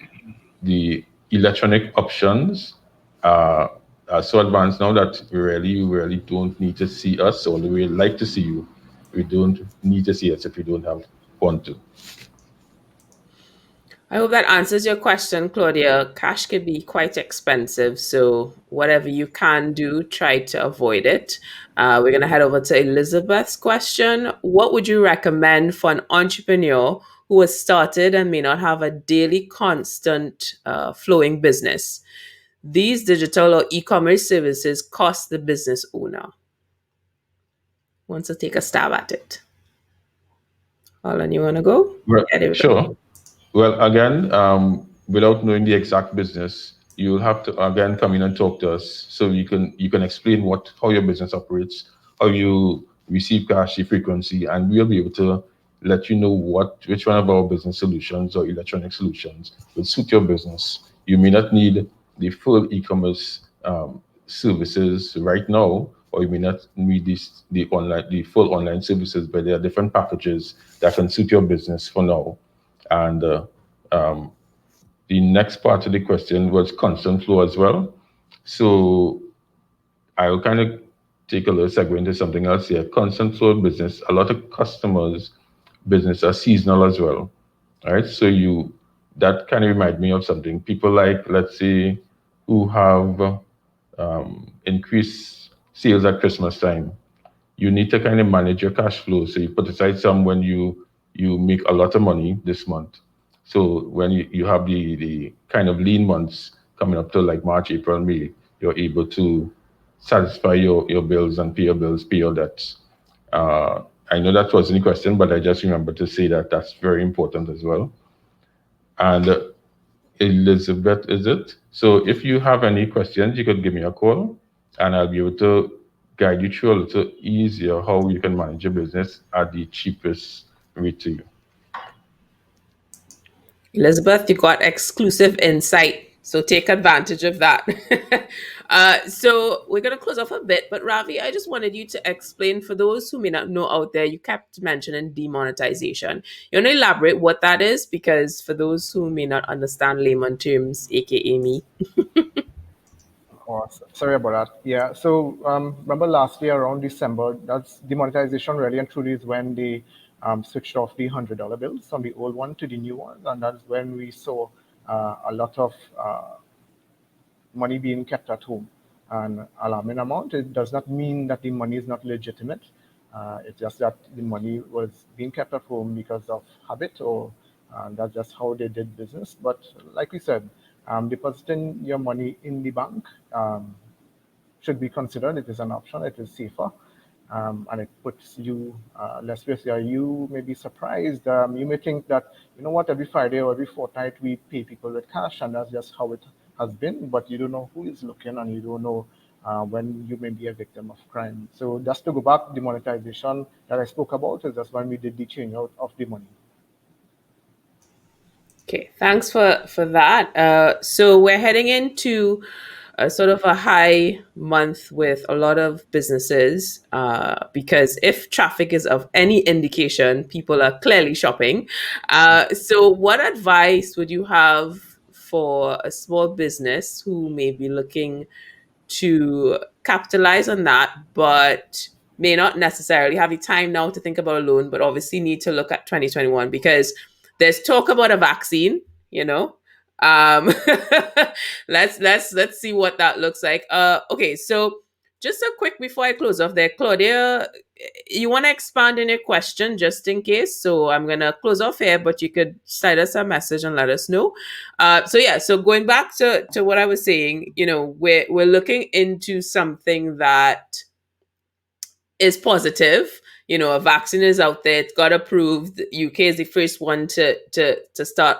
Speaker 2: the electronic options are so advanced now that we really don't need to see us, although we like to see you. We don't need to see us if we don't have want to.
Speaker 1: I hope that answers your question, Claudia. Cash can be quite expensive, so whatever you can do, try to avoid it. We're going to head over to Elizabeth's question. What would you recommend for an entrepreneur who has started and may not have a daily constant flowing business? These digital or e commerce services cost the business owner. Wants to take a stab at it? Alan, you want to go?
Speaker 2: Well,
Speaker 1: Yeah, there we go.
Speaker 2: sure. Well, again, without knowing the exact business, you'll have to again come in and talk to us so you can explain how your business operates, how you receive cash, the frequency, and we'll be able to let you know which one of our business solutions or electronic solutions will suit your business. You may not need the full e-commerce services right now, or you may not need the full online services, but there are different packages that can suit your business for now. And um, the next part of the question was constant flow as well. So I'll kind of take a little segue into something else here. Constant flow business, a lot of customers' business are seasonal as well. All right. So that kind of remind me of something. People like, let's say, who have increased sales at Christmas time, you need to kind of manage your cash flow. So you put aside some when you make a lot of money this month. So when you have the kind of lean months coming up to like March, April, May, you're able to satisfy your bills and pay your bills, pay your debts. I know that wasn't a question, but I just remember to say that that's very important as well. And Elizabeth, is it? So if you have any questions, you could give me a call and I'll be able to guide you through a little easier how you can manage your business at the cheapest rate to you.
Speaker 1: Elizabeth, you got exclusive insight, so take advantage of that. So we're going to close off a bit, but Ravi, I just wanted you to explain for those who may not know out there, you kept mentioning demonetization. You want to elaborate what that is? Because for those who may not understand layman terms, aka me.
Speaker 3: Oh, sorry about that. Yeah. So remember last year around December, that's demonetization really and truly is when they switched off the $100 bills from the old one to the new ones, and that's when we saw a lot of money being kept at home. An alarming amount. It does not mean that the money is not legitimate. It's just that the money was being kept at home because of habit, or that's just how they did business. But like we said, depositing your money in the bank should be considered. It is an option. It is safer. And it puts you less risk. You may be surprised. You may think that, you know what, every Friday or every fortnight we pay people with cash, and that's just how it has been. But you don't know who is looking, and you don't know when you may be a victim of crime. So just to go back, the monetization that I spoke about is just when we did the change out of the money.
Speaker 1: Okay, thanks for that. So we're heading into a sort of a high month with a lot of businesses because if traffic is of any indication, people are clearly shopping. So, what advice would you have for a small business who may be looking to capitalize on that, but may not necessarily have the time now to think about a loan, but obviously need to look at 2021 because there's talk about a vaccine, you know. Um let's see what that looks like. Okay, so just a quick before I close off there, Claudia, you want to expand on your question just in case. So I'm gonna close off here, but you could send us a message and let us know. So yeah, so going back to what I was saying, you know, we're looking into something that is positive. You know, a vaccine is out there; it's got approved. UK is the first one to start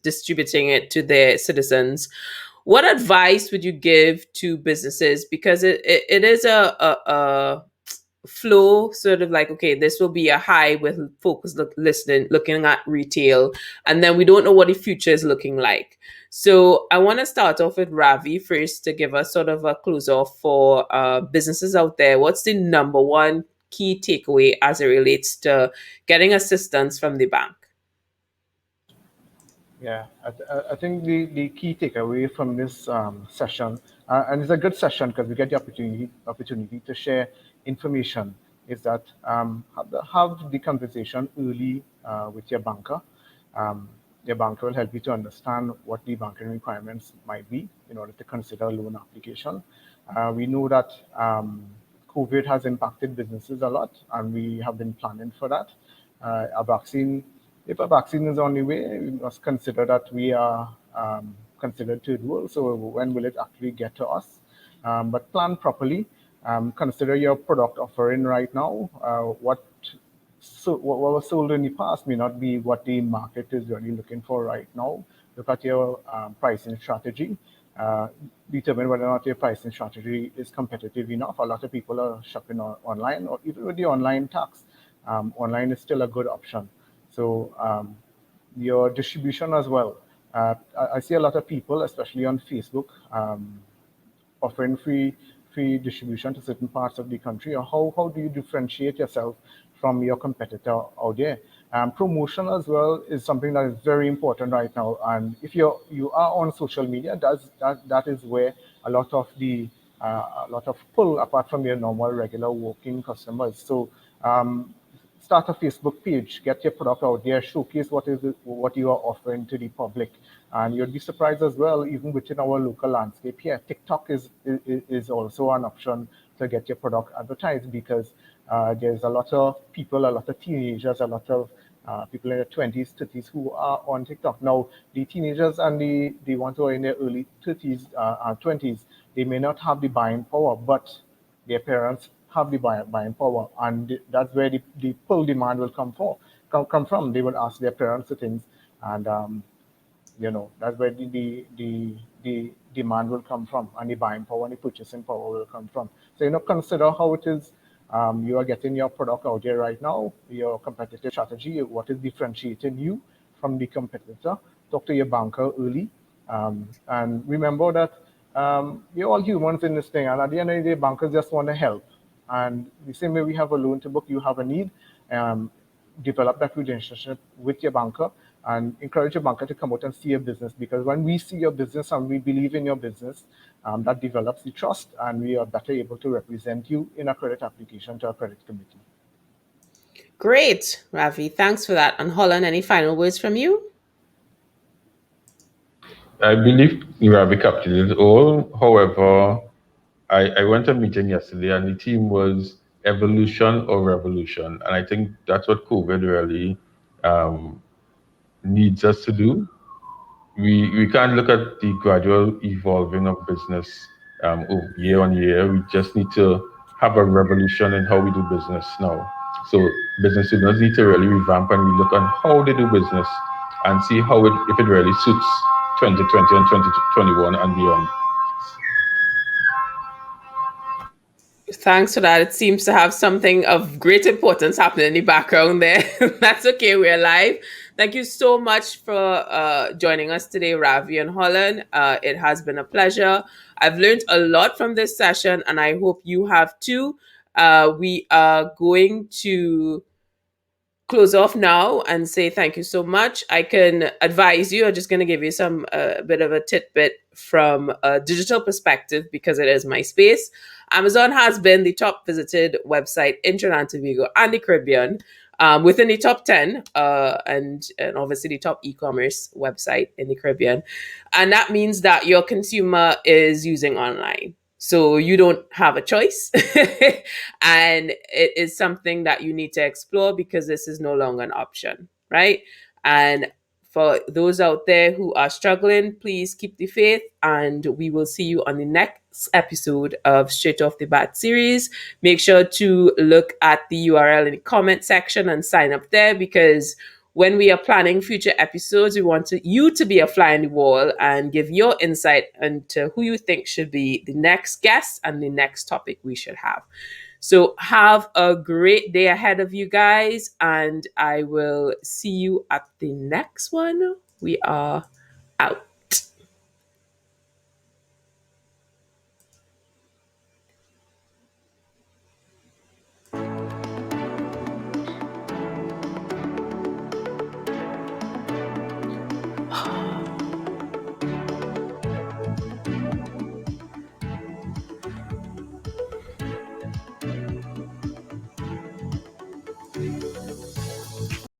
Speaker 1: distributing it to their citizens. What advice would you give to businesses? Because it is a flow sort of like, okay, this will be a high with focus listening looking at retail, and then we don't know what the future is looking like. So I want to start off with Ravi first to give us sort of a close off for businesses out there. What's the number one key takeaway as it relates to getting assistance from the bank?
Speaker 3: Yeah, I think the key takeaway from this session, and it's a good session because we get the opportunity to share information, is that have the conversation early with your banker. Um, your banker will help you to understand what the banking requirements might be in order to consider a loan application. We know that COVID has impacted businesses a lot, and we have been planning for that. A vaccine If a vaccine is on the way, we must consider that we are considered third world. So when will it actually get to us? But plan properly. Consider your product offering right now. What was sold in the past may not be what the market is really looking for right now. Look at your pricing strategy. Determine whether or not your pricing strategy is competitive enough. A lot of people are shopping online, or even with the online tax. Online is still a good option. So your distribution as well. I see a lot of people, especially on Facebook, offering free distribution to certain parts of the country. Or how do you differentiate yourself from your competitor out there? Promotion as well is something that is very important right now. And if you are on social media, that is where a lot of pull apart from your normal regular walking customers. So start a Facebook page, get your product out there, showcase what you are offering to the public, and you'll be surprised as well. Even within our local landscape here, TikTok is also an option to get your product advertised because there's a lot of people, a lot of teenagers, a lot of people in their 20s, 30s who are on TikTok. Now, the teenagers and the ones who are in their early 30s, 20s, they may not have the buying power, but their parents have the buying power, and that's where the pull demand will come from. They will ask their parents for things, and That's where the demand will come from, and the buying power and the purchasing power will come from. So, consider how it is you are getting your product out there right now, your competitive strategy, what is differentiating you from the competitor. Talk to your banker early. And remember that you're all humans in this thing, and at the end of the day, bankers just want to help. And the same way we have a loan to book, you have a need. Um, Develop that relationship with your banker and encourage your banker to come out and see your business, because when we see your business and we believe in your business, that develops the trust, and we are better able to represent you in a credit application to a credit committee.
Speaker 1: Great, Ravi. Thanks for that. And Holland, any final words from you?
Speaker 2: I believe you have captured it all. However, I went to a meeting yesterday and the theme was evolution or revolution. And I think that's what COVID really um, needs us to do. We can't look at the gradual evolving of business year on year. We just need to have a revolution in how we do business now. So business owners need to really revamp and we look on how they do business and see how it if it really suits 2020 and 2021 and beyond.
Speaker 1: Thanks for that. It seems to have something of great importance happening in the background there. That's okay. We're live. Thank you so much for joining us today, Ravi and Holland. It has been a pleasure. I've learned a lot from this session, and I hope you have too. We are going to close off now and say thank you so much. I can advise you, I'm just going to give you some bit of a tidbit from a digital perspective because it is my space. Amazon has been the top visited website in Trinidad and Tobago and the Caribbean, within the top 10, and obviously the top e-commerce website in the Caribbean. And that means that your consumer is using online. So you don't have a choice. And it is something that you need to explore because this is no longer an option, right? And for those out there who are struggling, please keep the faith, and we will see you on the next episode of Straight Off the Bat series. Make sure to look at the URL in the comment section and sign up there, because when we are planning future episodes, we want you to be a fly on the wall and give your insight into who you think should be the next guest and the next topic we should have. So have a great day ahead of you guys, and I will see you at the next one. We are out.